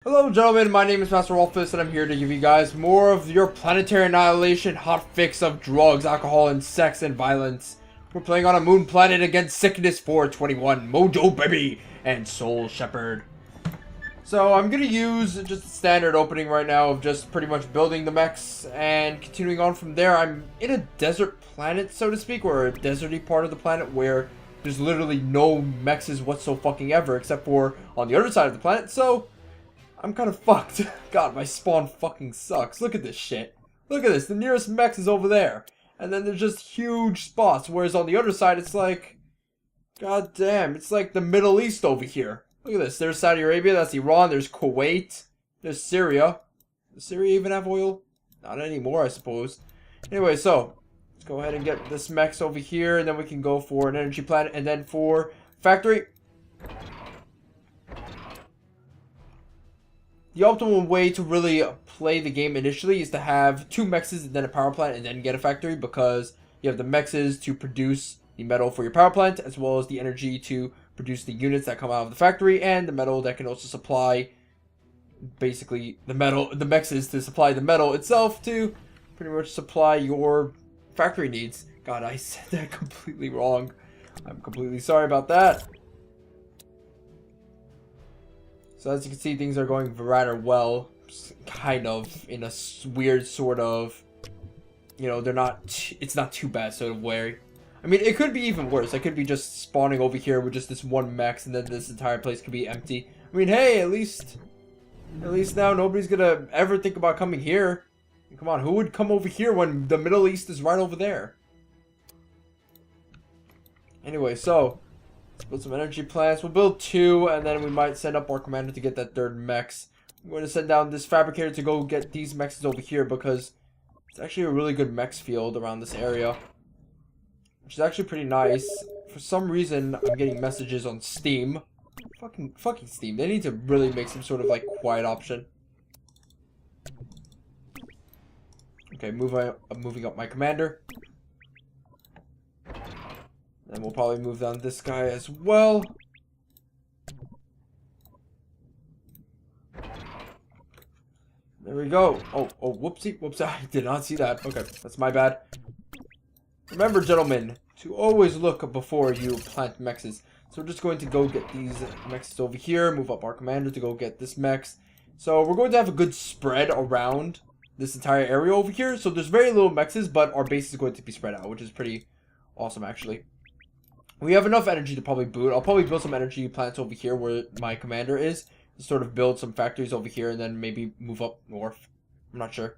Hello gentlemen, my name is MasterOfRoflness and I'm here to give you guys more of your Planetary Annihilation hot fix of drugs, alcohol, and sex and violence. We're playing on a moon planet against Sickness 421, Mojo Baby, and Soul Shepherd. So I'm going to use just the standard opening right now of just pretty much building the mechs and continuing on from there. I'm in a desert planet, so to speak, or a deserty part of the planet where there's literally no mechs whatsoever except for on the other side of the planet, so I'm kind of fucked. God, my spawn fucking sucks. Look at this shit. Look at this. The nearest mech is over there. And then there's just huge spots. Whereas on the other side, it's like... God damn. It's like the Middle East over here. Look at this. There's Saudi Arabia. That's Iran. There's Kuwait. There's Syria. Does Syria even have oil? Not anymore, I suppose. Anyway, so... let's go ahead and get this mechs over here. And then we can go for an energy planet. And then for factory... the optimal way to really play the game initially is to have two mexes and then a power plant and then get a factory, because you have the mexes to produce the metal for your power plant as well as the energy to produce the units that come out of the factory, and the metal that can also supply basically the mexes to supply the metal itself to pretty much supply your factory needs. God, I said that completely wrong. I'm completely sorry about that. So as you can see, things are going rather well, kind of, in a weird sort of, you know, it's not too bad sort of way. I mean, it could be even worse. I could be just spawning over here with just this one mech, and then this entire place could be empty. I mean, hey, at least now nobody's gonna ever think about coming here. Come on, who would come over here when the Middle East is right over there? Anyway, so... let's build some energy plants. We'll build two, and then we might send up our commander to get that third mechs. I'm going to send down this fabricator to go get these mechs over here, because it's actually a really good mechs field around this area, which is actually pretty nice. For some reason, I'm getting messages on Steam. Fucking Steam. They need to really make some sort of like quiet option. Okay, moving up my commander. And we'll probably move down this guy as well. There we go. Oh, whoopsie. I did not see that. Okay, that's my bad. Remember, gentlemen, to always look before you plant mexes. So we're just going to go get these mexes over here. Move up our commander to go get this mex. So we're going to have a good spread around this entire area over here. So there's very little mexes, but our base is going to be spread out, which is pretty awesome, actually. We have enough energy to probably boot. I'll probably build some energy plants over here where my commander is, to sort of build some factories over here and then maybe move up north. I'm not sure.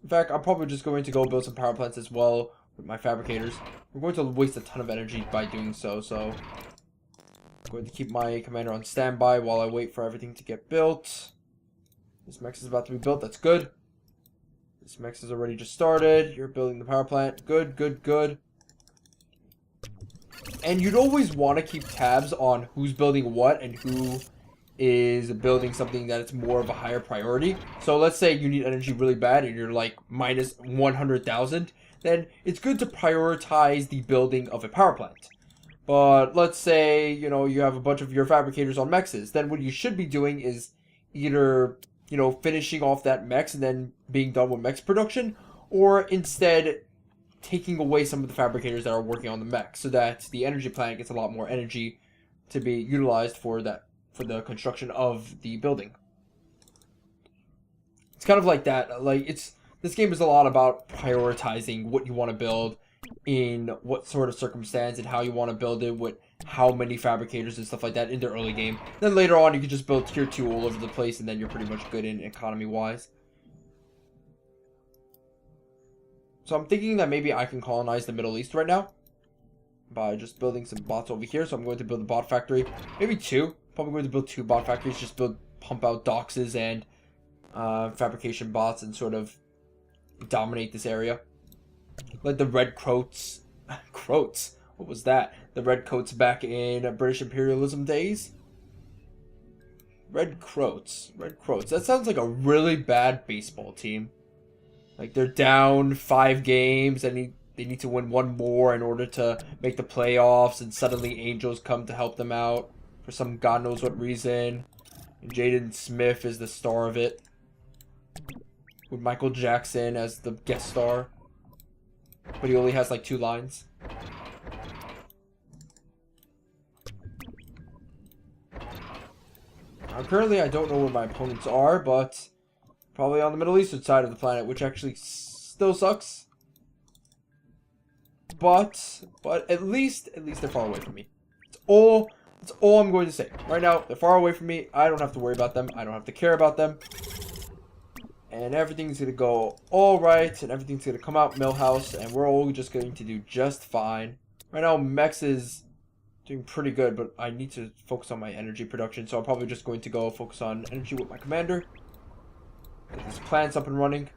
In fact, I'm probably just going to go build some power plants as well with my fabricators. We're going to waste a ton of energy by doing so, so I'm going to keep my commander on standby while I wait for everything to get built. This mex is about to be built. That's good. This mex is already just started. You're building the power plant. Good. And you'd always want to keep tabs on who's building what and who is building something that it's more of a higher priority. So let's say you need energy really bad and you're like minus 100,000. Then it's good to prioritize the building of a power plant. But let's say, you know, you have a bunch of your fabricators on mexes. Then what you should be doing is either, you know, finishing off that mex and then being done with mex production, or instead taking away some of the fabricators that are working on the mech, so that the energy plant gets a lot more energy to be utilized for the construction of the building. It's kind of like that. Like, this game is a lot about prioritizing what you want to build in what sort of circumstance and how you want to build it with how many fabricators and stuff like that in the early game. Then later on you can just build tier 2 all over the place, and then you're pretty much good in economy wise. So I'm thinking that maybe I can colonize the Middle East right now by just building some bots over here. So I'm going to build a bot factory, maybe two. Probably going to build 2 bot factories, just pump out doxes and fabrication bots and sort of dominate this area. Like the red coats. Croats? What was that? The red coats back in British imperialism days? Red Croats. That sounds like a really bad baseball team. Like, they're down 5 games, and they need to win one more in order to make the playoffs, and suddenly angels come to help them out for some god knows what reason. And Jaden Smith is the star of it, with Michael Jackson as the guest star, but he only has like 2 lines. Currently, I don't know where my opponents are, but probably on the Middle Eastern side of the planet, which actually still sucks. But at least they're far away from me. That's all I'm going to say. Right now, they're far away from me. I don't have to worry about them. I don't have to care about them. And everything's going to go all right, and everything's going to come out Millhouse, and we're all just going to do just fine. Right now, Mex is doing pretty good, but I need to focus on my energy production, so I'm probably just going to go focus on energy with my commander. Get these plants up and running.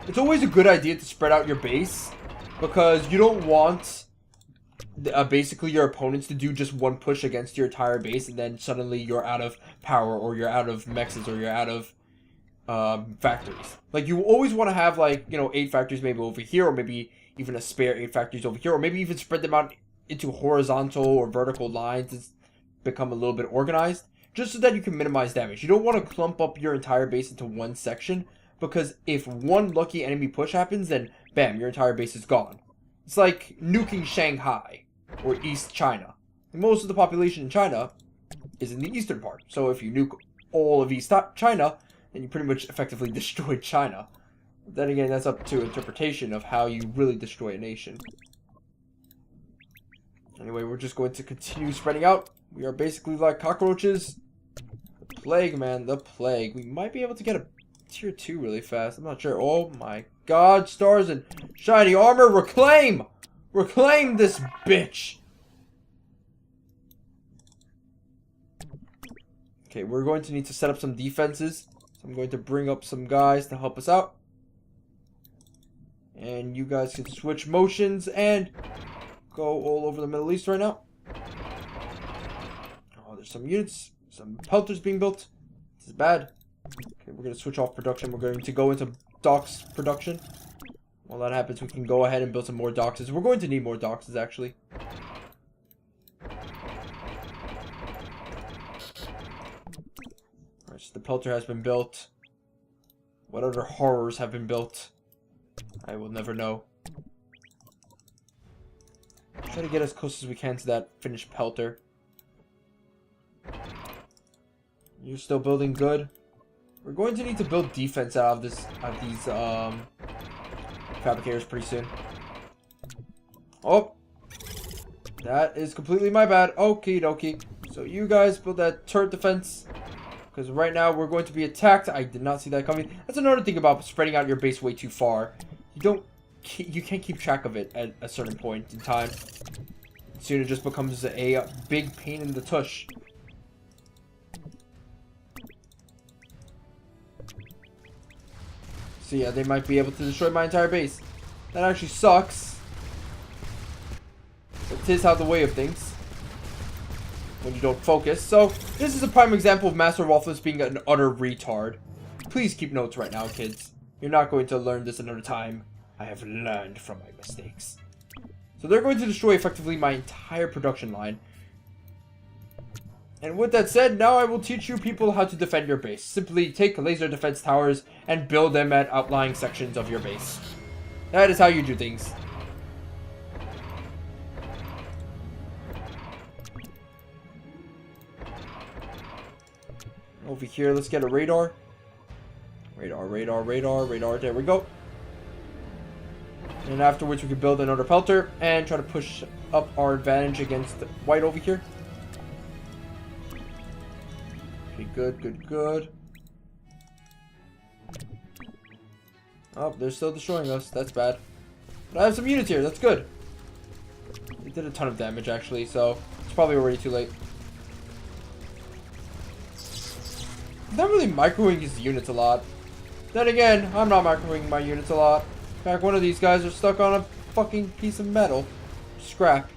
It's always a good idea to spread out your base, because you don't want basically your opponents to do just one push against your entire base, and then suddenly you're out of power, or you're out of mexes, or you're out of factories. Like, you always want to have, like, you know, 8 factories maybe over here, or maybe even a spare 8 factories over here, or maybe even spread them out into horizontal or vertical lines to become a little bit organized, just so that you can minimize damage. You don't want to clump up your entire base into one section, because if one lucky enemy push happens, then bam, your entire base is gone. It's like nuking Shanghai or East China. And most of the population in China is in the eastern part, so if you nuke all of East China, then you pretty much effectively destroyed China. But then again, that's up to interpretation of how you really destroy a nation. Anyway, we're just going to continue spreading out. We are basically like cockroaches. The plague, man, the plague. We might be able to get a tier 2 really fast. I'm not sure. Oh my god, stars and shiny armor. Reclaim! Reclaim this bitch! Okay, we're going to need to set up some defenses. So I'm going to bring up some guys to help us out. And you guys can switch motions and go all over the Middle East right now. Oh, there's some units, some pelters being built. This is bad. Okay, we're going to switch off production. We're going to go into docks production. While that happens, we can go ahead and build some more docks. We're going to need more docks, actually. Alright, so the pelter has been built. What other horrors have been built? I will never know. Try to get as close as we can to that finished pelter. You're still building good. We're going to need to build defense out of these fabricators pretty soon. Oh, that is completely my bad. Okie dokie. So you guys build that turret defense, because right now we're going to be attacked. I did not see that coming. That's another thing about spreading out your base way too far. You can't keep track of it at a certain point in time. Soon it just becomes a big pain in the tush. So yeah, they might be able to destroy my entire base. That actually sucks. But 'tis how the way of things when you don't focus. So this is a prime example of MasterOfRoflness being an utter retard. Please keep notes right now, kids. You're not going to learn this another time. I have learned from my mistakes. So they're going to destroy effectively my entire production line. And with that said, now I will teach you people how to defend your base. Simply take laser defense towers and build them at outlying sections of your base. That is how you do things. Over here, let's get a radar. Radar. There we go. And afterwards, we can build another pelter and try to push up our advantage against white over here. Okay, good. Oh, they're still destroying us. That's bad. But I have some units here. That's good. It did a ton of damage, actually, so it's probably already too late. I'm not really microing his units a lot. Then again, I'm not microing my units a lot. In fact, one of these guys are stuck on a fucking piece of metal. Scrap.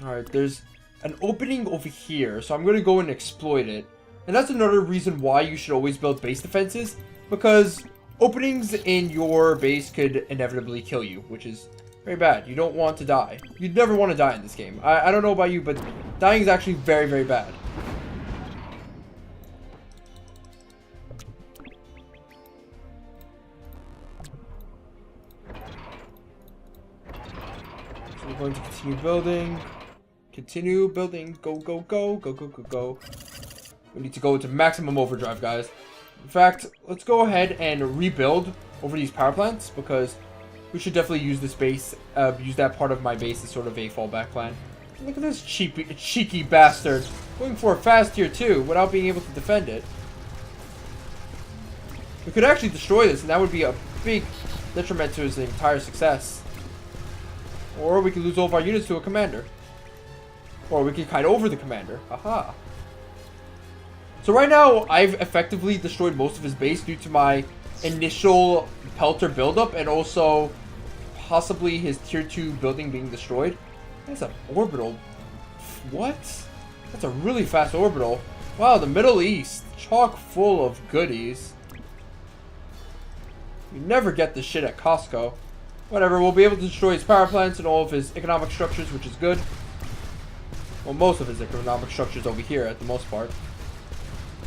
Alright, there's an opening over here, so I'm going to go and exploit it. And that's another reason why you should always build base defenses, because openings in your base could inevitably kill you, which is very bad. You don't want to die. You'd never want to die in this game. I don't know about you, but dying is actually very, very bad. So we're going to continue building. Continue building. Go, go, go. Go, go, go, go. We need to go into maximum overdrive, guys. In fact, let's go ahead and rebuild over these power plants, because we should definitely use this base, use that part of my base as sort of a fallback plan. Look at this cheeky bastard going for a fast tier 2 without being able to defend it. We could actually destroy this, and that would be a big detriment to his entire success. Or we could lose all of our units to a commander. Or we could kite over the commander. Aha. So right now, I've effectively destroyed most of his base due to my initial Pelter buildup, and also possibly his tier 2 building being destroyed. That's an orbital. What? That's a really fast orbital. Wow, the Middle East. Chock full of goodies. You never get this shit at Costco. Whatever, we'll be able to destroy his power plants and all of his economic structures, which is good. Well, most of his economic structures over here, at the most part.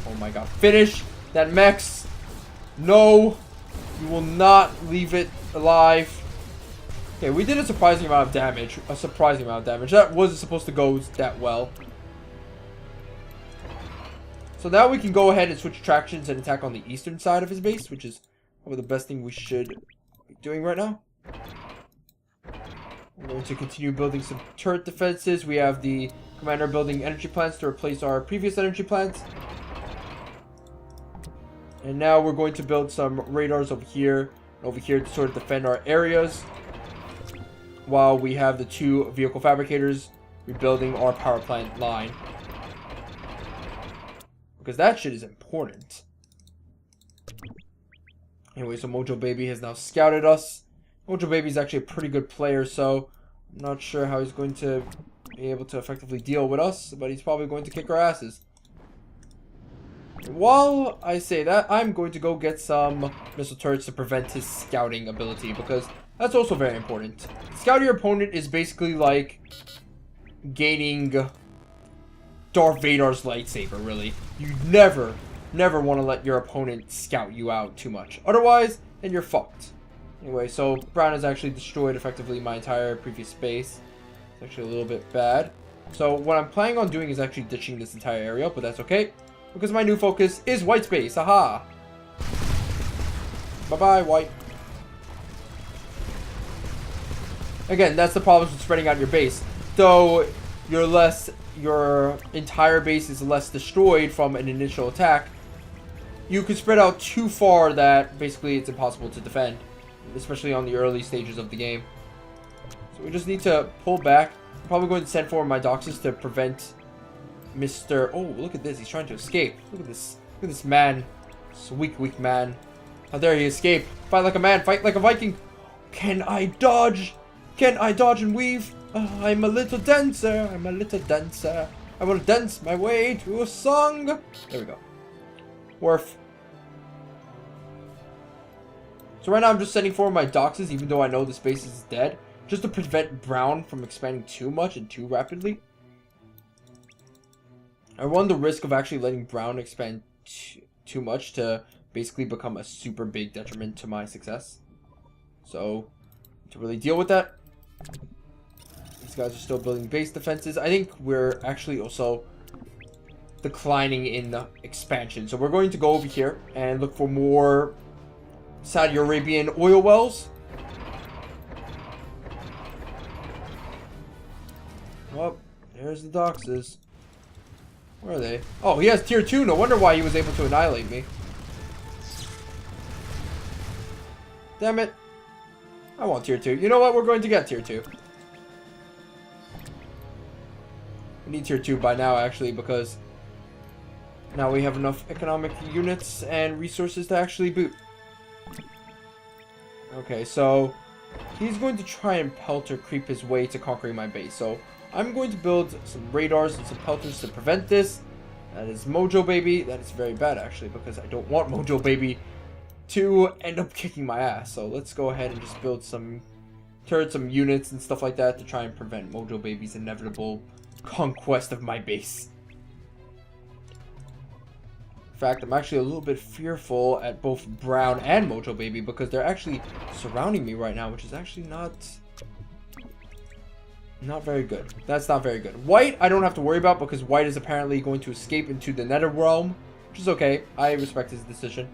Oh my god. Finish that mechs. No. You will not leave it alive. Okay, we did a surprising amount of damage. A surprising amount of damage. That wasn't supposed to go that well. So now we can go ahead and switch tractions and attack on the eastern side of his base, which is probably the best thing we should be doing right now. We're going to continue building some turret defenses. We have the commander building energy plants to replace our previous energy plants. And now we're going to build some radars over here and over here to sort of defend our areas, while we have the 2 vehicle fabricators rebuilding our power plant line. Because that shit is important. Anyway, so Mojo Baby has now scouted us. Mojo Baby is actually a pretty good player, so I'm not sure how he's going to be able to effectively deal with us, but he's probably going to kick our asses. While I say that, I'm going to go get some missile turrets to prevent his scouting ability, because that's also very important. Scouting your opponent is basically like gaining Darth Vader's lightsaber, really. You never want to let your opponent scout you out too much. Otherwise, then you're fucked. Anyway, so Brown has actually destroyed effectively my entire previous base. It's actually a little bit bad. So what I'm planning on doing is actually ditching this entire area, but that's okay, because my new focus is white space. Aha! Bye-bye, white. Again, that's the problem with spreading out your base. Though your entire base is less destroyed from an initial attack, you could spread out too far that basically it's impossible to defend, especially on the early stages of the game. So we just need to pull back. I'm probably going to send forward my Doxes to prevent Mr. Oh, look at this. He's trying to escape. Look at this. Look at this man. This weak man. How dare he escape? Fight like a man. Fight like a Viking. Can I dodge? Can I dodge and weave? I'm a little dancer. I'm a little dancer. I will dance my way to a song. There we go. Worf. So right now I'm just sending forward my Doxes, even though I know this base is dead, just to prevent Brown from expanding too much and too rapidly. I run the risk of actually letting Brown expand too much to basically become a super big detriment to my success. So, to really deal with that, these guys are still building base defenses. I think we're actually also declining in the expansion. So we're going to go over here and look for more Saudi Arabian oil wells. Oh, there's the Doxes. Where are they? Oh, he has tier 2. No wonder why he was able to annihilate me. Damn it. I want tier 2. You know what? We're going to get tier 2. We need tier 2 by now, actually, because now we have enough economic units and resources to actually boot. Okay, so he's going to try and Pelter creep his way to conquering my base. So I'm going to build some radars and some Pelters to prevent this. That is Mojo Baby. That is very bad, actually, because I don't want Mojo Baby to end up kicking my ass. So let's go ahead and just build some turrets, some units, and stuff like that to try and prevent Mojo Baby's inevitable conquest of my base. In fact, I'm actually a little bit fearful at both Brown and Mojo Baby because they're actually surrounding me right now, which is actually not very good. That's not very good. White, I don't have to worry about because White is apparently going to escape into the Nether Realm, which is okay. I respect his decision.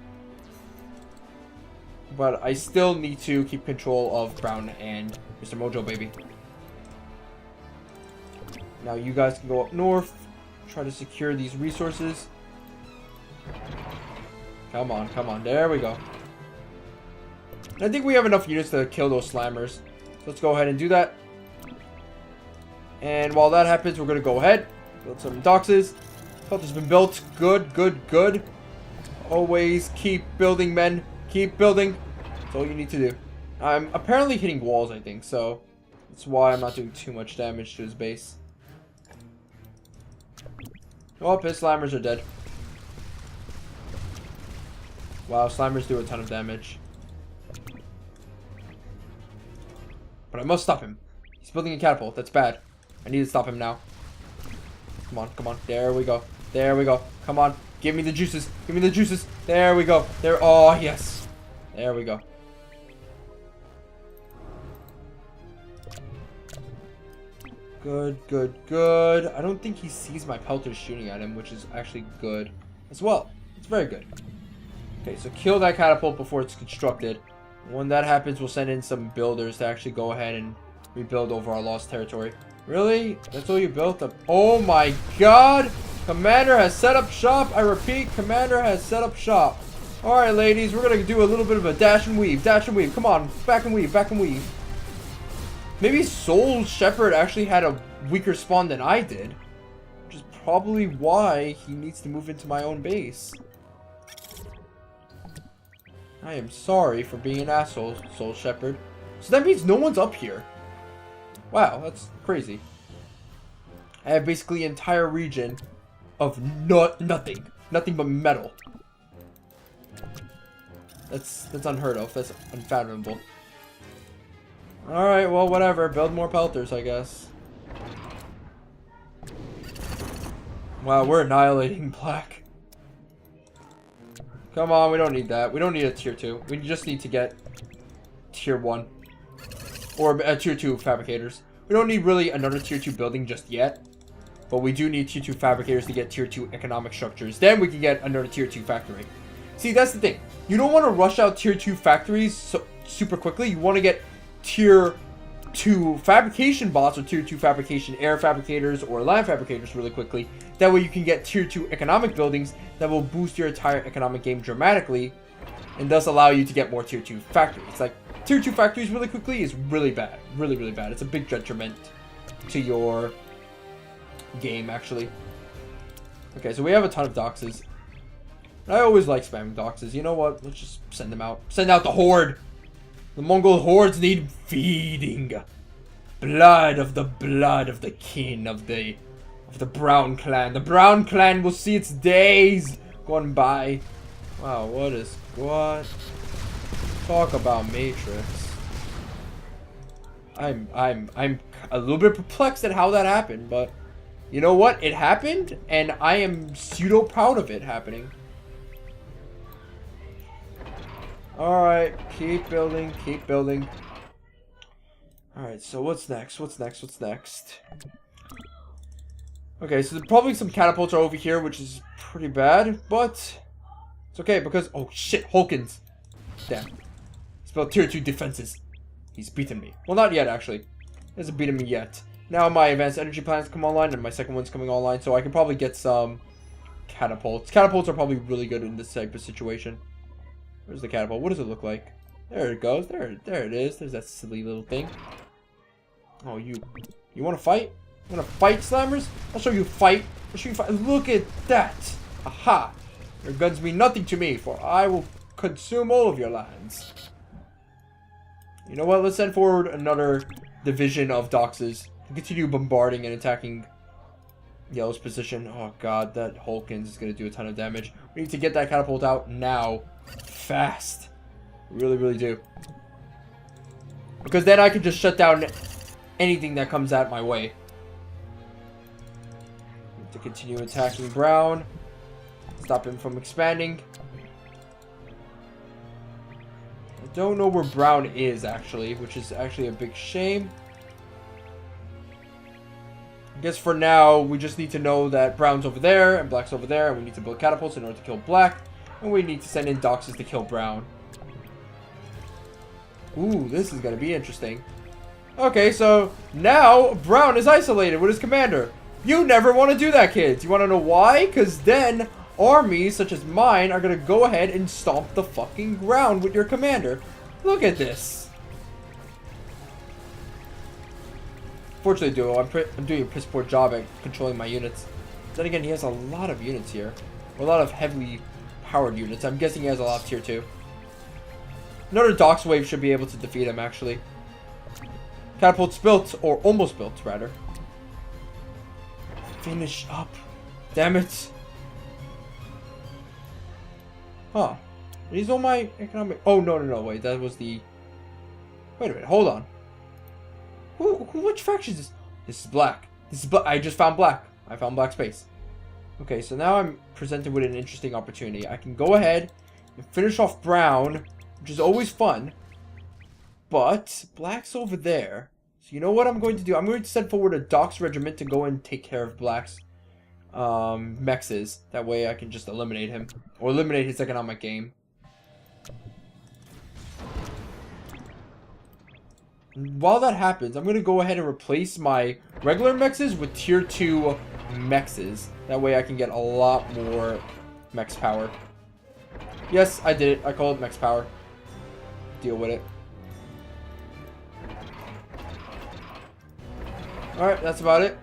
But I still need to keep control of Brown and Mr. Mojo Baby. Now you guys can go up north, try to secure these resources. Come on, come on. There we go. And I think we have enough units to kill those slammers. So let's go ahead and do that. And while that happens, we're going to go ahead, build some doxes. Health has been built. Good, good, good. Always keep building, men. Keep building. That's all you need to do. I'm apparently hitting walls, I think, so that's why I'm not doing too much damage to his base. Oh, his slammers are dead. Wow, slammers do a ton of damage. But I must stop him. He's building a catapult. That's bad. I need to stop him now. Come on, come on. There we go. There we go. Come on. Give me the juices. Give me the juices. There we go. There. Oh, yes. There we go. Good, good, good. I don't think he sees my pelters shooting at him, which is actually good as well. It's very good. Okay, so kill that catapult before it's constructed. When that happens, we'll send in some builders to actually go ahead and rebuild over our lost territory. Really? That's all you built up? Oh my god! Commander has set up shop. I repeat, Commander has set up shop. Alright, ladies, we're going to do a little bit of a dash and weave. Dash and weave. Come on. Back and weave. Back and weave. Maybe Soul Shepherd actually had a weaker spawn than I did. Which is probably why he needs to move into my own base. I am sorry for being an asshole, Soul Shepherd. So that means no one's up here. Wow, that's crazy. I have basically an entire region of nothing. Nothing but metal. That's unheard of. That's unfathomable. Alright, well, whatever. Build more pelters, I guess. Wow, we're annihilating black. Come on, we don't need that. We don't need a tier 2. We just need to get tier 1. Or tier 2 fabricators. We don't need really another tier 2 building just yet. But we do need tier 2 fabricators to get tier 2 economic structures. Then we can get another tier 2 factory. See, that's the thing. You don't want to rush out tier 2 factories super quickly. You want to get tier 2 fabrication bots or tier 2 fabrication air fabricators or land fabricators really quickly. That way you can get tier 2 economic buildings that will boost your entire economic game dramatically and thus allow you to get more tier 2 factories. Like, tier 2 factories really quickly is really bad. Really, really bad. It's a big detriment to your game, actually. Okay, so we have a ton of doxes. I always like spamming doxes. You know what? Let's just send them out. Send out the horde! The Mongol hordes need feeding. Blood of the kin of the Brown clan. The Brown clan will see its days going by. Wow, what? Talk about Matrix. I'm a little bit perplexed at how that happened, but you know what? It happened, and I am pseudo proud of it happening. Alright, keep building, keep building. Alright, so what's next? What's next? Okay, so probably some catapults are over here, which is pretty bad, but it's okay because, oh shit, Hulkins. Damn. He's built tier 2 defenses. He's beaten me. Well, not yet, actually. He hasn't beaten me yet. Now my advanced energy plants come online, and my second one's coming online, so I can probably get some catapults. Catapults are probably really good in this type of situation. Where's the catapult? What does it look like? There it goes. There it is. There's that silly little thing. Oh, you want to fight? You want to fight, slammers? I'll show you fight. I'll show you fight. Look at that. Aha. Your guns mean nothing to me, for I will consume all of your lands. You know what? Let's send forward another division of doxes. Continue bombarding and attacking Yellow's position. Oh god, that Hulkins is going to do a ton of damage. We need to get that catapult out now. Fast. We really, really do. Because then I can just shut down anything that comes at my way. Need to continue attacking Brown. Stop him from expanding. I don't know where Brown is, actually, which is actually a big shame. I guess for now, we just need to know that Brown's over there and Black's over there, and we need to build catapults in order to kill Black, and we need to send in Doxes to kill Brown. Ooh, this is going to be interesting. Okay, so now Brown is isolated with his commander. You never want to do that, kids. You want to know why? Because then armies such as mine are going to go ahead and stomp the fucking ground with your commander. Look at this. Fortunately, Duo, I'm doing a piss poor job at controlling my units. Then again, he has a lot of units here. A lot of heavily powered units. I'm guessing he has a lot of tier 2. Another Dox wave should be able to defeat him, actually. Catapult's built, or almost built, rather. Finish up. Damn it. Huh. Are these all my economic... Oh, no, wait. That was the... Wait a minute, hold on. Which faction is this? This is Black. This is I just found Black. I found Black space. Okay, so now I'm presented with an interesting opportunity. I can go ahead and finish off Brown, which is always fun. But Black's over there. So you know what I'm going to do? I'm going to send forward a Dox regiment to go and take care of Black's mexes. That way I can just eliminate him. Or eliminate his economic game. While that happens, I'm going to go ahead and replace my regular mexes with tier 2 mexes. That way I can get a lot more mex power. Yes, I did it. I call it mex power. Deal with it. Alright, that's about it.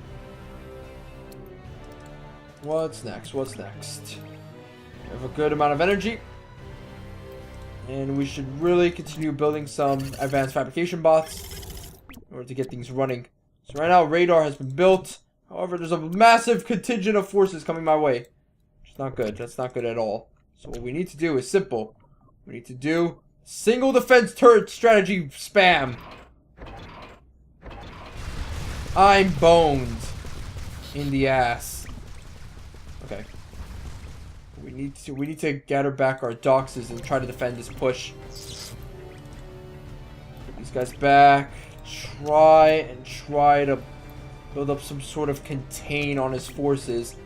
What's next? What's next? We have a good amount of energy. And we should really continue building some advanced fabrication bots in order to get things running. So right now, radar has been built. However, there's a massive contingent of forces coming my way. Which is not good. That's not good at all. So what we need to do is simple. We need to do single defense turret strategy spam. I'm boned in the ass. Okay. We need to gather back our Doxes and try to defend this push. Get these guys back. Try to build up some sort of contain on his forces.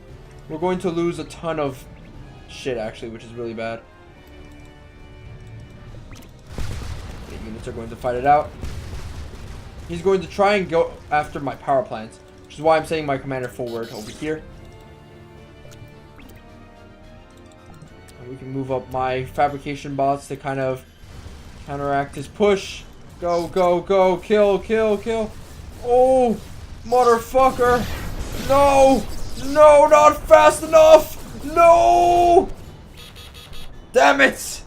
We're going to lose a ton of shit, actually, which is really bad. The units are going to fight it out. He's going to try and go after my power plants, which is why I'm sending my commander forward over here. And we can move up my fabrication bots to kind of counteract his push. Go, go, go. Kill, kill, kill. Oh, motherfucker. No. No, not fast enough. No. Damn it.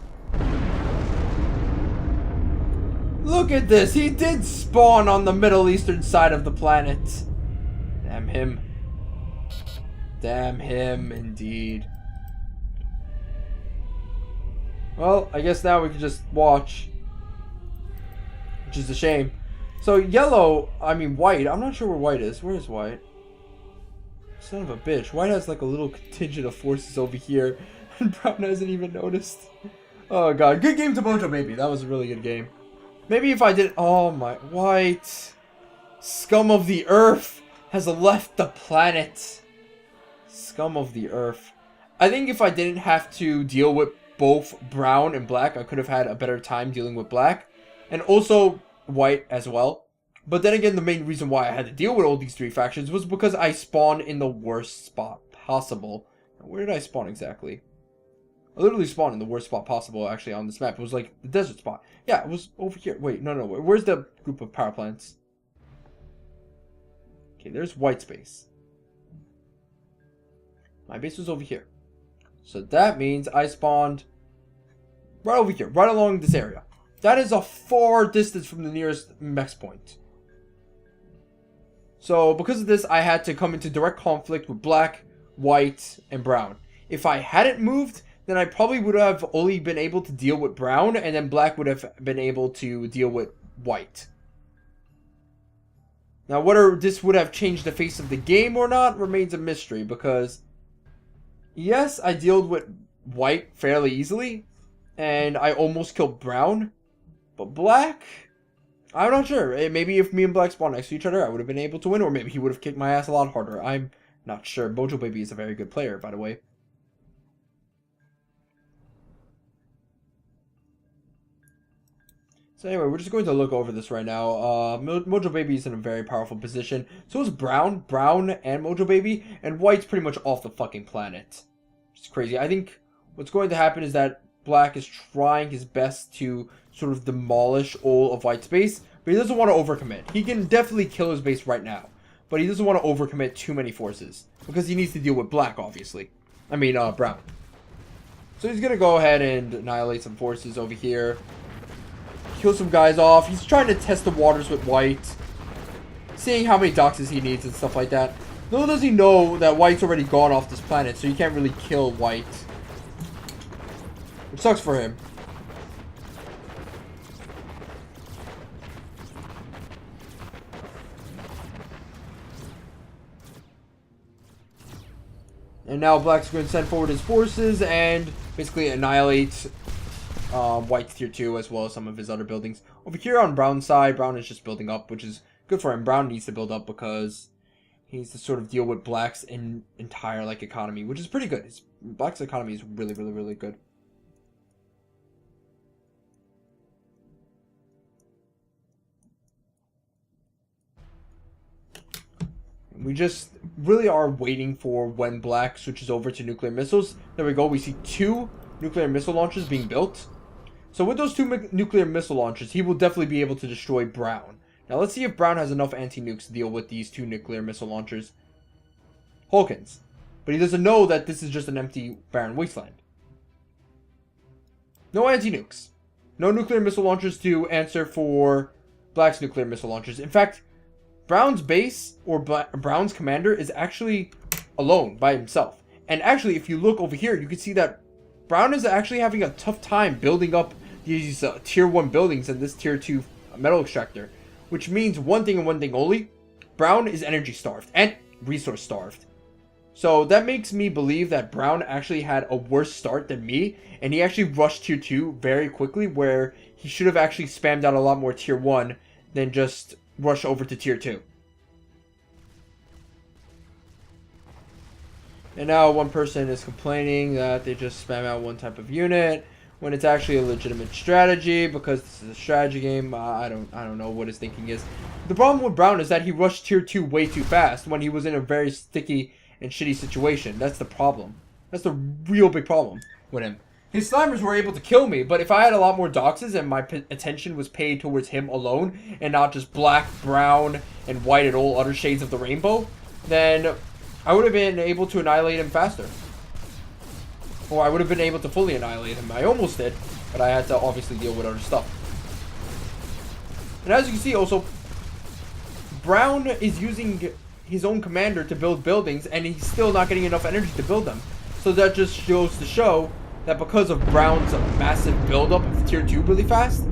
Look at this. He did spawn on the Middle Eastern side of the planet. Damn him. Damn him, indeed. Well, I guess now we can just watch. Which is a shame. So, white. I'm not sure where white is. Where is white? Son of a bitch. White has like a little contingent of forces over here. And Brown hasn't even noticed. Oh, God. Good game to Mojo, maybe. That was a really good game. Maybe if I did... Oh, my... White. Scum of the earth has left the planet. Scum of the earth. I think if I didn't have to deal with both Brown and Black, I could have had a better time dealing with Black. And also White as well. But then again, the main reason why I had to deal with all these three factions was because I spawned in the worst spot possible. Where did I spawn exactly? I literally spawned in the worst spot possible, actually, on this map. It was like the desert spot. Yeah, it was over here. Wait, no. Where's the group of power plants? Okay, there's white space. My base was over here. So that means I spawned right over here, right along this area. That is a far distance from the nearest mex point. So because of this, I had to come into direct conflict with black, white, and brown. If I hadn't moved, then I probably would have only been able to deal with brown, and then black would have been able to deal with white. Now, whether this would have changed the face of the game or not remains a mystery, because yes, I dealt with white fairly easily, and I almost killed brown, but black, I'm not sure. Maybe if me and black spawned next to each other, I would have been able to win, or maybe he would have kicked my ass a lot harder. I'm not sure. Mojo Baby is a very good player, by the way. So anyway, we're just going to look over this right now. Mojo Baby is in a very powerful position. So is Brown, and Mojo Baby, and White's pretty much off the fucking planet. It's crazy. I think what's going to happen is that Black is trying his best to sort of demolish all of White's base, but he doesn't want to overcommit. He can definitely kill his base right now, but he doesn't want to overcommit too many forces, because he needs to deal with Black, obviously. I mean, Brown. So he's going to go ahead and annihilate some forces over here. Kill some guys off. He's trying to test the waters with White, seeing how many doxes he needs and stuff like that. Little does he know that White's already gone off this planet, so you can't really kill White, which sucks for him. And now Black's going to send forward his forces and basically annihilate White's tier 2 as well as some of his other buildings. Over here on Brown's side, Brown is just building up, which is good for him. Brown needs to build up because he needs to sort of deal with Black's entire like economy, which is pretty good. Black's economy is really, really, really good. We just really are waiting for when Black switches over to nuclear missiles. There we go. We see 2 nuclear missile launchers being built. So with those 2 nuclear missile launchers, he will definitely be able to destroy Brown. Now let's see if Brown has enough anti-nukes to deal with these 2 nuclear missile launchers. Hawkins. But he doesn't know that this is just an empty barren wasteland. No anti-nukes. No nuclear missile launchers to answer for Black's nuclear missile launchers. In fact, Brown's base, or Brown's commander, is actually alone by himself. And actually, if you look over here, you can see that Brown is actually having a tough time building up these tier 1 buildings and this tier 2 metal extractor. Which means one thing and one thing only. Brown is energy starved and resource starved. So that makes me believe that Brown actually had a worse start than me. And he actually rushed tier 2 very quickly, where he should have actually spammed out a lot more tier 1 than just rush over to tier 2. And now one person is complaining that they just spam out one type of unit when it's actually a legitimate strategy, because this is a strategy game. I don't know what his thinking is. The problem with Brown is that he rushed tier 2 way too fast when he was in a very sticky and shitty situation. That's the problem. That's the real big problem with him. His Slimers were able to kill me, but if I had a lot more doxes and my attention was paid towards him alone and not just Black, Brown, and White and all other shades of the rainbow, then I would have been able to annihilate him faster. Or I would have been able to fully annihilate him. I almost did, but I had to obviously deal with other stuff. And as you can see also, Brown is using his own commander to build buildings, and he's still not getting enough energy to build them. So that just goes to show that because of Brown's massive buildup of tier 2 really fast,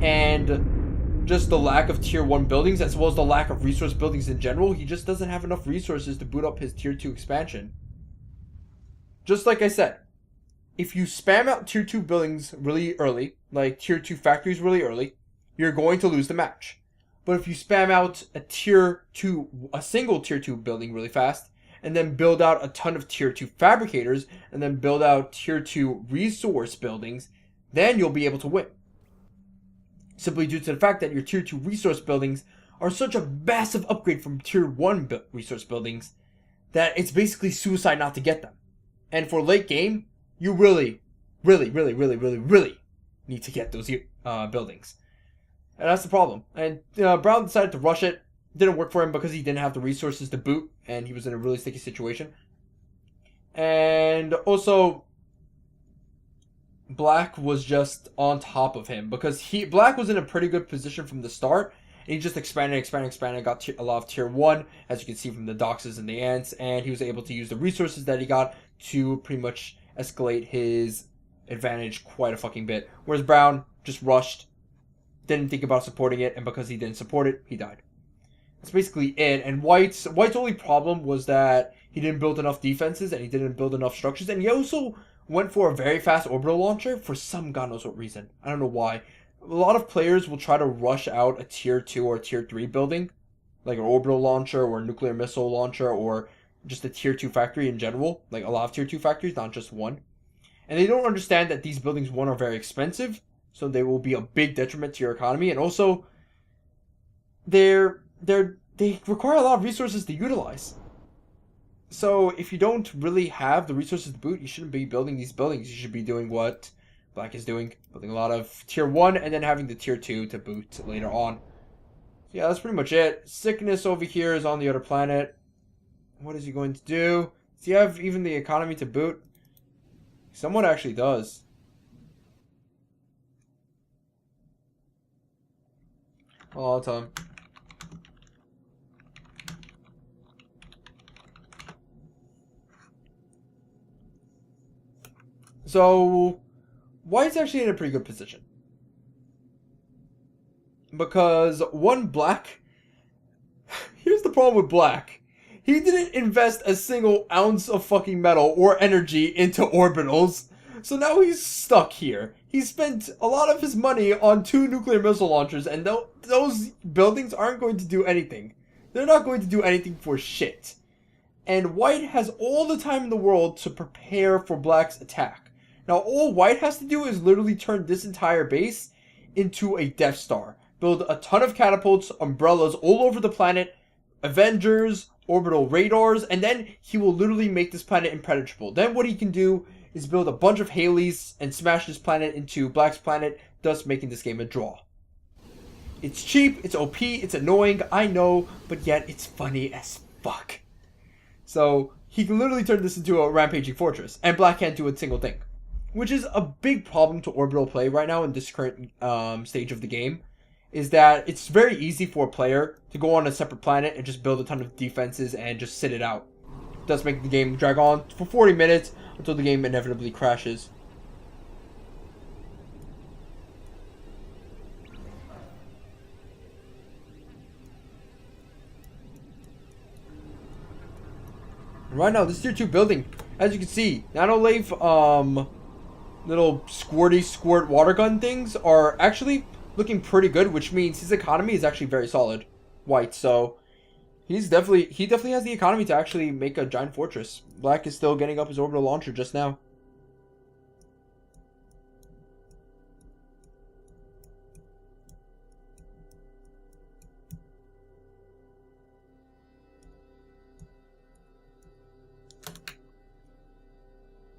and just the lack of tier 1 buildings, as well as the lack of resource buildings in general, he just doesn't have enough resources to boot up his tier 2 expansion. Just like I said, if you spam out tier 2 buildings really early, like tier 2 factories really early, you're going to lose the match. But if you spam out a single tier 2 building really fast, and then build out a ton of tier 2 fabricators, and then build out tier 2 resource buildings, then you'll be able to win. Simply due to the fact that your tier 2 resource buildings are such a massive upgrade from tier 1 resource buildings that it's basically suicide not to get them. And for late game, you really need to get those buildings. And that's the problem. And Brown decided to rush it. Didn't work for him because he didn't have the resources to boot, and he was in a really sticky situation. And also, Black was just on top of him because Black was in a pretty good position from the start, And he just expanded, got a lot of tier 1, as you can see from the doxes and the ants, and he was able to use the resources that he got to pretty much escalate his advantage quite a fucking bit. Whereas Brown just rushed, didn't think about supporting it, and because he didn't support it, he died. That's basically it. And White's only problem was that he didn't build enough defenses and he didn't build enough structures, and he also went for a very fast orbital launcher for some god knows what reason. I don't know why. A lot of players will try to rush out a tier 2 or tier 3 building, like an orbital launcher or a nuclear missile launcher or just a tier 2 factory in general, like a lot of tier 2 factories, not just one. And they don't understand that these buildings, one, are very expensive, so they will be a big detriment to your economy, and also they require a lot of resources to utilize. So if you don't really have the resources to boot, you shouldn't be building these buildings. You should be doing what Black is doing, building a lot of tier 1 and then having the tier 2 to boot later on. So yeah, that's pretty much it. Sickness over here is on the other planet. What is he going to do? Does he have even the economy to boot? Someone actually does. Well, I'll tell him. So, White's actually in a pretty good position. Because, one, Black... Here's the problem with Black. He didn't invest a single ounce of fucking metal or energy into orbitals. So now he's stuck here. He spent a lot of his money on 2 nuclear missile launchers, and those buildings aren't going to do anything. They're not going to do anything for shit. And White has all the time in the world to prepare for Black's attack. Now, all White has to do is literally turn this entire base into a Death Star. Build a ton of catapults, umbrellas all over the planet, Avengers, orbital radars, and then he will literally make this planet impenetrable. Then what he can do is build a bunch of Haleys and smash this planet into Black's planet, thus making this game a draw. It's cheap, it's OP, it's annoying, I know, but yet it's funny as fuck. So, he can literally turn this into a rampaging fortress, and Black can't do a single thing. Which is a big problem to orbital play right now in this current stage of the game, is that it's very easy for a player to go on a separate planet and just build a ton of defenses and just sit it out. Thus making the game drag on for 40 minutes until the game inevitably crashes. Right now, this tier 2 building, as you can see, nanolave little squirt water gun things are actually looking pretty good, which means his economy is actually very solid. White, so he definitely has the economy to actually make a giant fortress. Black is still getting up his orbital launcher just now.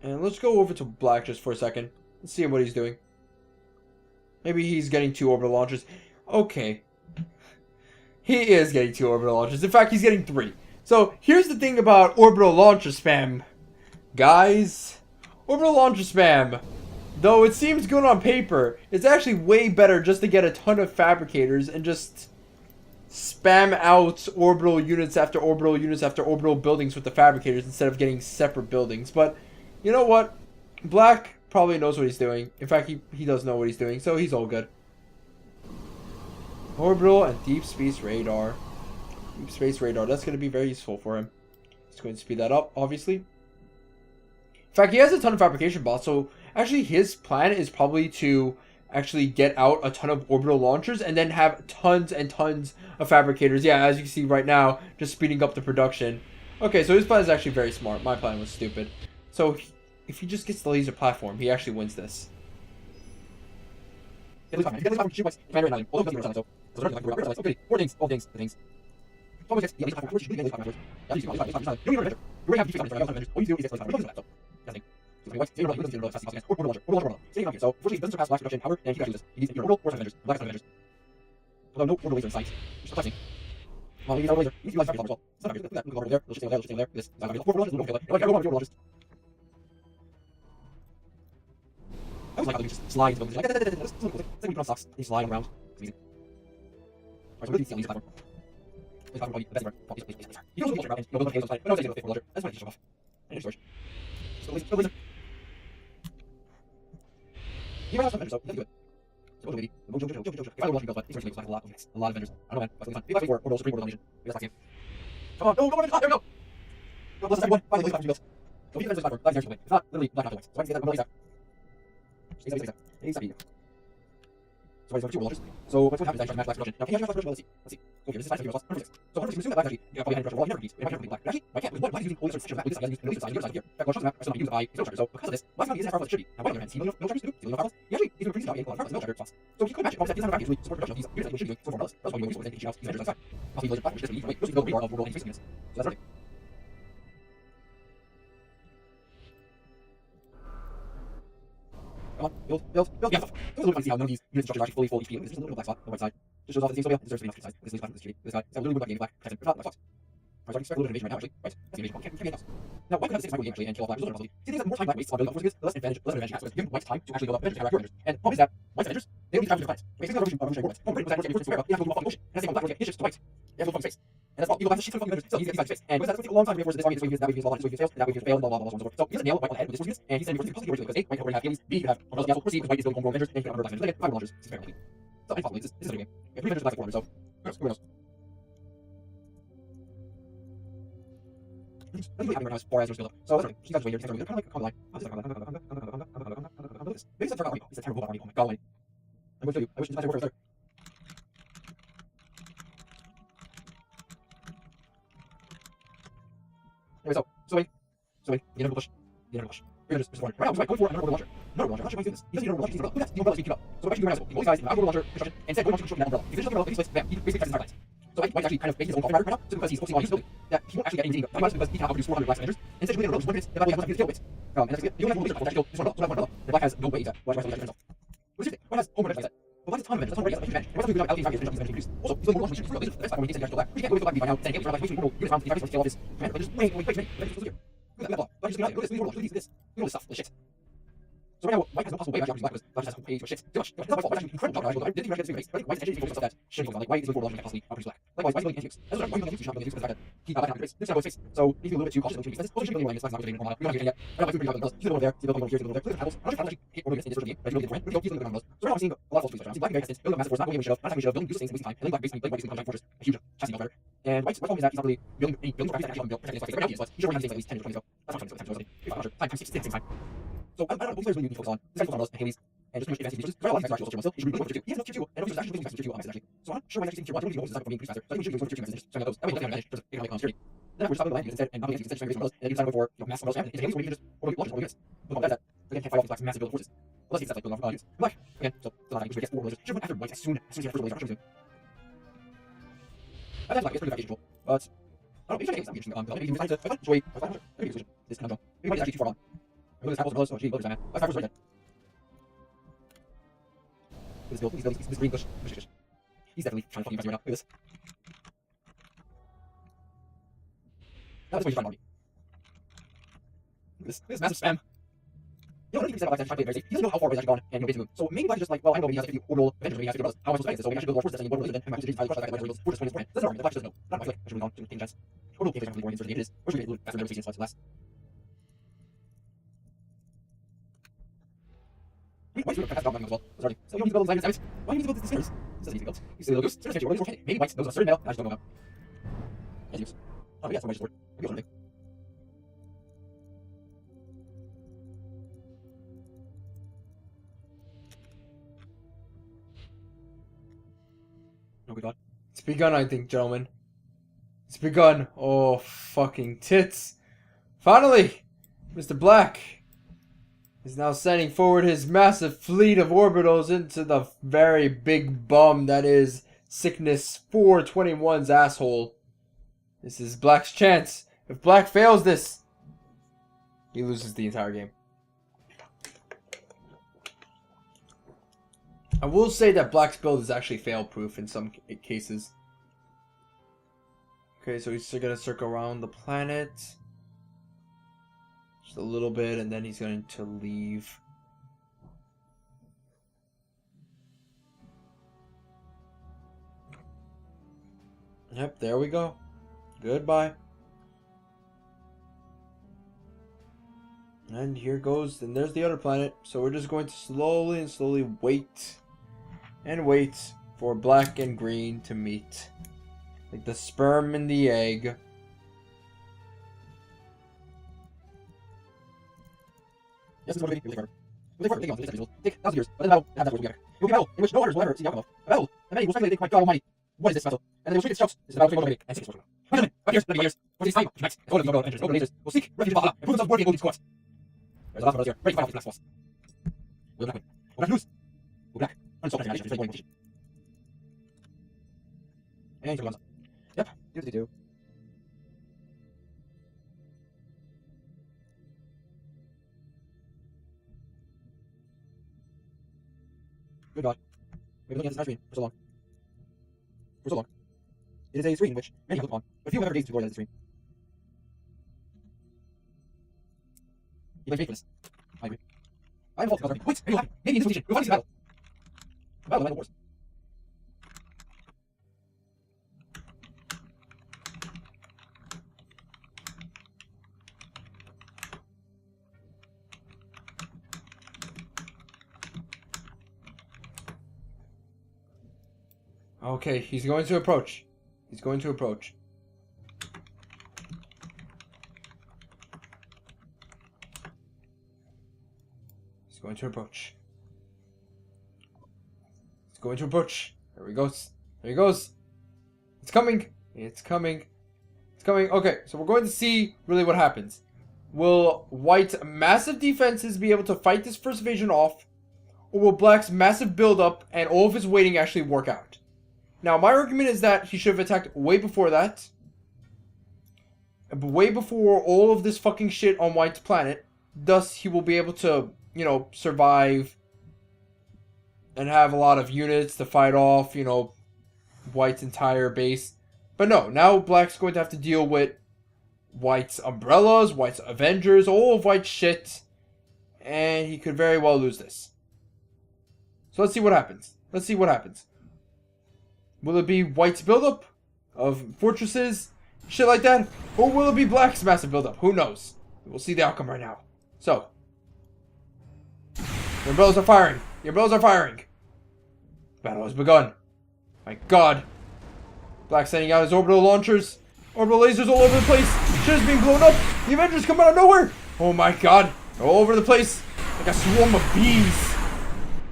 And let's go over to Black just for a second. Let's see what he's doing. Maybe he's getting 2 orbital launchers. Okay. He is getting 2 orbital launchers. In fact, he's getting 3. So, here's the thing about orbital launcher spam. Guys, orbital launcher spam, though it seems good on paper, it's actually way better just to get a ton of fabricators and just spam out orbital units after orbital units after orbital buildings with the fabricators instead of getting separate buildings. But, you know what? Black probably knows what he's doing. In fact, he does know what he's doing, so he's all good. Orbital and deep space radar. Deep space radar, that's going to be very useful for him. He's going to speed that up, obviously. In fact, he has a ton of fabrication bots, so actually his plan is probably to actually get out a ton of orbital launchers and then have tons and tons of fabricators. Yeah, as you can see right now, just speeding up the production. Okay, so his plan is actually very smart. My plan was stupid. So, if he just gets the laser platform, he actually wins this. I was like, just slide into buildings. Like, we put on socks, and you slide around. It's easy. so really see platform. This platform probably the best ever. You can also build and build a haze on the side, but I don't say go for That's why I show off. And storage. Still laser. You might have some vendors, so you have to do it. So what do we do? If I would but these are like a lot of vendors. I don't know, man. That's really fun. Maybe like for Orbital, Supreme Orbital Nation. Maybe that's not game. Come on, no, there we go. Go, bless everyone. Finally, laser builds. So we can platform. Black is It's not literally black white. So I can say that I'm laser. So what happens is I try to match black's production. Now, can you match black's production? Let's see. Okay, this is 5 plus 106. So 106 assume that black actually, you probably had a wall, you never repeats. It might never be black. But actually, I can't, because black is using only certain sections of black, using the other side here. In fact, one shot the map are still not used by its own structure. So because of this, black's not using as powerful as it should be. Now, white on the other hand, see no structures to do, see no files. He actually is producing a lot of files, no structure response. So he could match it, obviously, he doesn't have usually support production of these units like we should be doing, so formulas. That's why we always use these vendors on the side. Also, laser platform, which is just really, goes to build a radar of world and units. So that's right. Come on, build. Yeah, so it's a little fun to see how none of these units and structures are actually full HP. This is a little black spot on the white side. Just shows off that the deserves to be enough size. This is black, this guy. So a little bit like black, protected, but not black spots. Alright, so I can expect a little bit of invasion right now, actually. Right, that's the invasion. Can't be else. Now, white could have 6 game actually and kill off black, which is a little See, things that more time black wastes on building up forces, the less advantage has. So it's giving white time to actually build up Avengers, counteract your Avengers. And the problem is that white's Avengers, they don't need to travel to planets. Basically, revolutionary warheads. Oh, great, was that square up, you have to go fucking ocean. And that's the black, get to white. You have to go fucking space. And that's all, you have to shift fucking Avengers, so he's inside space. And because that's going to take a long time to reinforce this army, this way that way he uses a lot, this way he fails, that way he fails, blah, blah, blah, blah, so forth. So he has a nail white on the head with this force units, and he's sending forces possibly originally, because A, white already have aliens, B, you have Orbital Castle, or C, because white is building homegrown Avengers, and you can have Avengers, then 5 launchers, 6 fair likely. So, possibly, this is a game. We have 3 Avengers left for 400, so, who knows? Let's really happy right now as far as there's build up. So that's right. She's got way here. Kind of like on the line. Look at this. Maybe it's a terrible army. It's a terrible army. Oh my god, I'm going to show you. I wish this was there. Anyway, so wait. The inevitable push. Right now, going for another orbital launcher. Not sure why he's doing this. He doesn't need an orbital launcher. He's doing this. The umbrella speed keep up. So what actually doing right now is he always guys in the orbital launcher construction and instead going to construct that umbrella. If he finishes the umbrella in this place, bam, he basically catches his targets. So I think White actually kind of making his own right now, simply because he's focusing on his building, that he won't actually get any redeeming. Because he cannot outproduce 400 blacks Avengers, and instead of doing it in 1 minute, then Black only has 1 kill weights. And that's it. The only one laser actually kill this one umbrella, and Black has no weight that. Why is himself? Which is it? White has home like that. But Black has a ton of Avengers, that's already a huge advantage. And White has allocating targets to produce. Also, he's building more launchers, he's that's why when he gets the Black. We can't go to Black by now, saying Black wasting portal units around the targets to kill off his command, but just way too many Avengers here. Look at that, Black just look at this, look at this. Look at this stuff, this shit. So right now, White has no possible way of actually Black because Black just has way too much shit. Too much. That's my fault. White's actually incredible job. I didn't even get this base. But I think White's actually focused on stuff that shouldn't be focused on. Like White is looking for launching possibly outproduce Black. Likewise, White's building anti-nukes. That's what I'm doing. He's not building nukes because of the fact that he Black has this is space. So he's a little bit too cautious. Also, he shouldn't be building this. Black's not going to normal. We're not getting yet. Right now, White's pretty good. He's building over there. He's building over here. He's building over there. Look at the panels. I'm not actually hit Orbital in this sort of game. But he's building different. He's building on those. So right now, I'm seeing a lot of false I'm seeing Black very hesitant. Building a massive force, not going to show. Not time to show. Building useless things, wasting time. And then Black basically playing White fortress, a huge chassis builder. And White's problem is that he's not really building any for actually build protecting his space. Right now he is, but he should already have things at least 10 or 20 ago. That's not 20 so time 6 time. So I don't know what players really need to focus on. This guy's focused on Haley's and just pretty much advanced features. Very a lot of actually still. He should be really tier 2. He has no tier 2, and also actually building tier 2 actually. So I'm not sure why he's actually tier 1. I don't really know what's being increased faster. So I think we should use tier 2 messages. So I those. That way we'll definitely advantage in terms of economic security. Then we're just talking about land use instead and not being instead of umbrellas. And then you decide for mass umbrellas and it's where you can just orbital launches all units. But that again can't fight off these Black's massive build forces. Well, let's see stuff like building off units. Black again, so still not having to get 4 lasers. Should run after White as soon as he has first laser. I'm sure soon. I think Black is pretty efficient, but I don't know. Maybe it's not interesting. Maybe he decides to enjoy this kind of maybe White is actually too far on. Look at this apples, oh gee, look at that man. Black's first right dead. He's green bush. He's definitely trying to fucking impress me right now. Look at this. Now this way he's trying to army. Look at this massive spam. You know, I don't think he said Black's actually trying to play very safe. He doesn't know how far away he's actually gone and get to the moon. So maybe Black is just like, well, I know he has 50 orbital Avengers, maybe he has 50 brothers. How am I supposed to manage this? So maybe I should build more forces and orbital laser, then I'm actually trying to crush that guy by forces when it's beforehand. That's an argument. Black just doesn't know. Not my way. I should move on to taking chance. Orbital gameplay is more than it is. Or should we get a little faster negotiation slots less? White's doing a fantastic job as well. Starting. So you don't need to build design. Why do you need to build these stairs? This doesn't need to build. These little goose. Stairs actually really maybe White knows a certain male. I just don't know about. Yes, use. Oh yeah, somebody's sword. Maybe something. No good thought. It's begun, I think, gentlemen. It's begun. Oh, fucking tits. Finally, Mr. Black is now sending forward his massive fleet of orbitals into the very big bum that is Sickness 421's asshole. This is Black's chance. If Black fails this, he loses the entire game. I will say that Black's build is actually fail-proof in some cases. Okay, so he's going to circle around the planet just a little bit, and then he's going to leave. Yep, there we go. Goodbye. And here goes, and there's the other planet. So we're just going to slowly and slowly wait and wait for black and green to meet. Like the sperm and the egg. Yes, this is what we do. We'll take on this take thousands of years, but then battle have that together. It will be a battle in which no others will ever see the outcome of. A battle, and many will speculate, my God Almighty, what is this battle? And they will shriek its shouts. This is the battle between Motorhead and Six. 5 years, for these time, next, and all of these Orbital engines, Orbital lasers, will seek refuge in Valhalla and prove themselves worthy of Odin's court. There's a lot of brothers here, ready to fight off these black spots. Will black win? Will black lose? Will black unsolve Planetary Annihilation, flaming position? And so guns up. Yep, do. Goodbye. We've been looking at this entire screen for so long. For so long. It is a screen which many have looked upon, but few have ever gazed into glory as the screen. He blames me for this. I agree. I am fault because wait, maybe we'll happen. Maybe in this position, we'll finally see the battle. The battle of the wars. Okay, he's going to approach. He's going to approach. He's going to approach. He's going to approach. There he goes. There he goes. It's coming. It's coming. It's coming. Okay, so we're going to see really what happens. Will White's massive defenses be able to fight this first invasion off? Or will Black's massive build-up and all of his waiting actually work out? Now, my argument is that he should have attacked way before that. Way before all of this fucking shit on White's planet. Thus, he will be able to, you know, survive. And have a lot of units to fight off, you know, White's entire base. But no, now Black's going to have to deal with White's umbrellas, White's Avengers, all of White's shit. And he could very well lose this. So let's see what happens. Let's see what happens. Will it be White's buildup of fortresses, shit like that? Or will it be Black's massive buildup? Who knows? We'll see the outcome right now. So. The umbrellas are firing. The umbrellas are firing. Battle has begun. My God. Black sending out his orbital launchers. Orbital lasers all over the place. Shit is being blown up. The Avengers come out of nowhere. Oh my God. They're all over the place. Like a swarm of bees.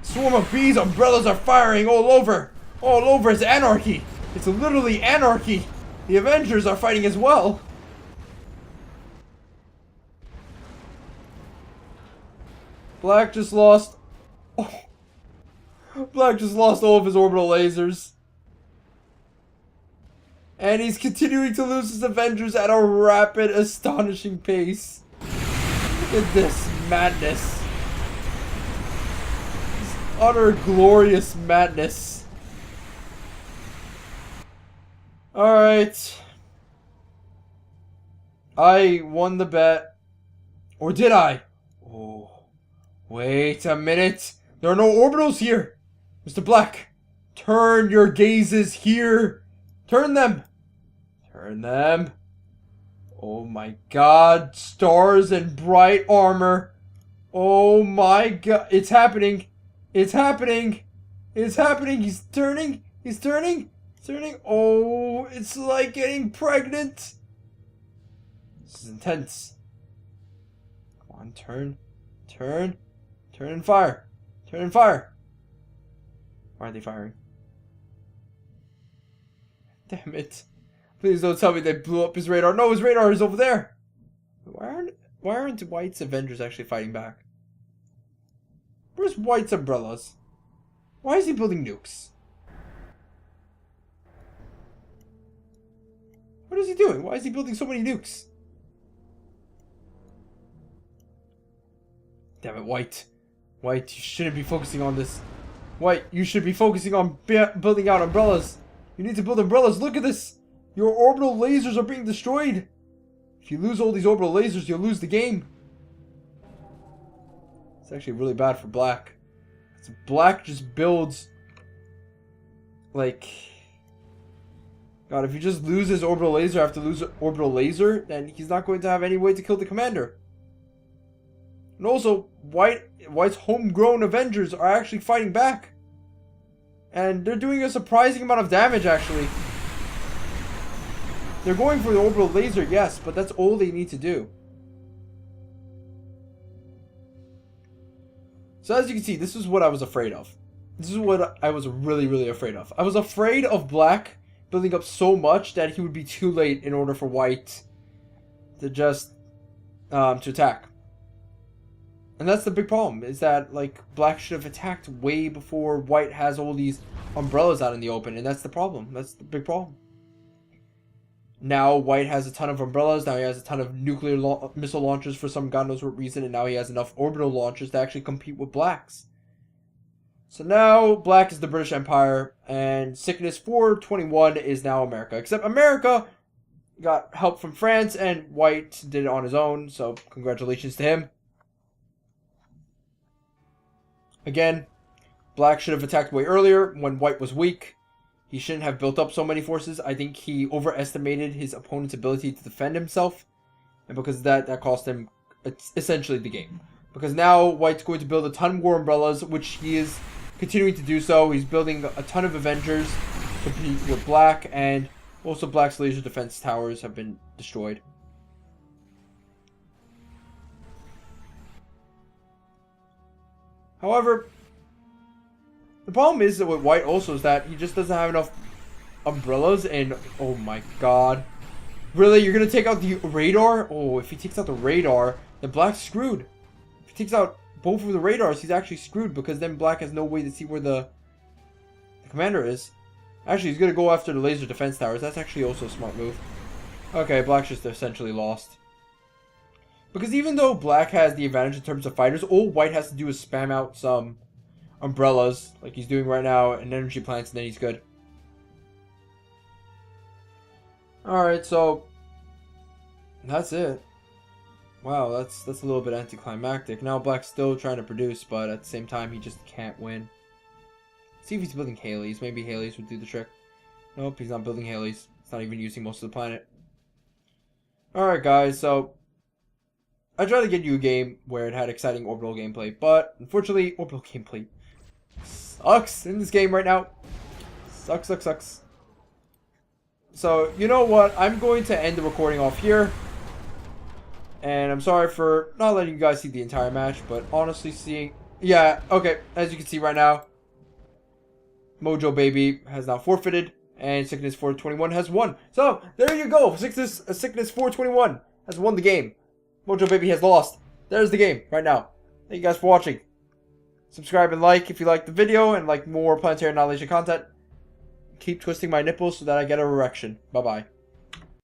Swarm of bees. Umbrellas are firing all over. All over. It's anarchy. It's literally anarchy. The Avengers are fighting as well. Black just lost. Oh. Black just lost all of his orbital lasers. And he's continuing to lose his Avengers at a rapid, astonishing pace. Look at this madness. This utter glorious madness. Alright. I won the bet. Or did I? Oh. Wait a minute. There are no orbitals here. Mr. Black, turn your gazes here. Turn them. Turn them. Oh my God. Stars and bright armor. Oh my God. It's happening. It's happening. It's happening. He's turning. He's turning. Turning. Oh, it's like getting pregnant. This is intense. Come on, turn. Turn. Turn and fire. Turn and fire. Why are they firing? Damn it. Please don't tell me they blew up his radar. No, his radar is over there. Why aren't White's Avengers actually fighting back? Where's White's umbrellas? Why is he building nukes? What is he doing? Why is he building so many nukes? Damn it, White. White, you shouldn't be focusing on this. White, you should be focusing on building out umbrellas. You need to build umbrellas. Look at this. Your orbital lasers are being destroyed. If you lose all these orbital lasers, you'll lose the game. It's actually really bad for Black. Black just builds like God, if he just loses orbital laser after lose orbital laser, then he's not going to have any way to kill the commander. And also, White's homegrown Avengers are actually fighting back. And they're doing a surprising amount of damage, actually. They're going for the orbital laser, yes, but that's all they need to do. So as you can see, this is what I was afraid of. This is what I was really, really afraid of. I was afraid of Black building up so much that he would be too late in order for White to just to attack. And that's the big problem, is that like Black should have attacked way before White has all these umbrellas out in the open, and that's the problem. That's the big problem. Now White has a ton of umbrellas, now he has a ton of nuclear missile launchers for some god knows what reason, and now he has enough orbital launchers to actually compete with Black's. So now Black is the British Empire, and Sickness 421 is now America. Except America got help from France, and White did it on his own, so congratulations to him. Again, Black should have attacked way earlier when White was weak. He shouldn't have built up so many forces. I think he overestimated his opponent's ability to defend himself. And because of that, that cost him essentially the game. Because now White's going to build a ton more umbrellas, which he is continuing to do so. He's building a ton of Avengers to compete with Black. And also Black's laser defense towers have been destroyed. However, the problem is that with White also is that he just doesn't have enough umbrellas, and oh my god. Really? You're going to take out the radar? Oh, if he takes out the radar, then Black's screwed. If he takes out both of the radars, he's actually screwed, because then Black has no way to see where the commander is. Actually, he's going to go after the laser defense towers. That's actually also a smart move. Okay, Black's just essentially lost. Because even though Black has the advantage in terms of fighters, all White has to do is spam out some umbrellas, like he's doing right now, and energy plants, and then he's good. Alright, so that's it. Wow, that's a little bit anticlimactic. Now Black's still trying to produce, but at the same time he just can't win. Let's see if he's building Haleys. Maybe Haleys would do the trick. Nope, he's not building Haleys. He's not even using most of the planet. Alright guys, so I tried to get you a game where it had exciting orbital gameplay, but unfortunately orbital gameplay sucks in this game right now. Sucks. So, you know what? I'm going to end the recording off here. And I'm sorry for not letting you guys see the entire match, but honestly seeing... Yeah, okay, as you can see right now, Mojo Baby has now forfeited, and Sickness 421 has won. So, there you go. Sickness 421 has won the game. Mojo Baby has lost. There's the game right now. Thank you guys for watching. Subscribe and like if you like the video and like more Planetary Annihilation content. Keep twisting my nipples so that I get an erection. Bye-bye.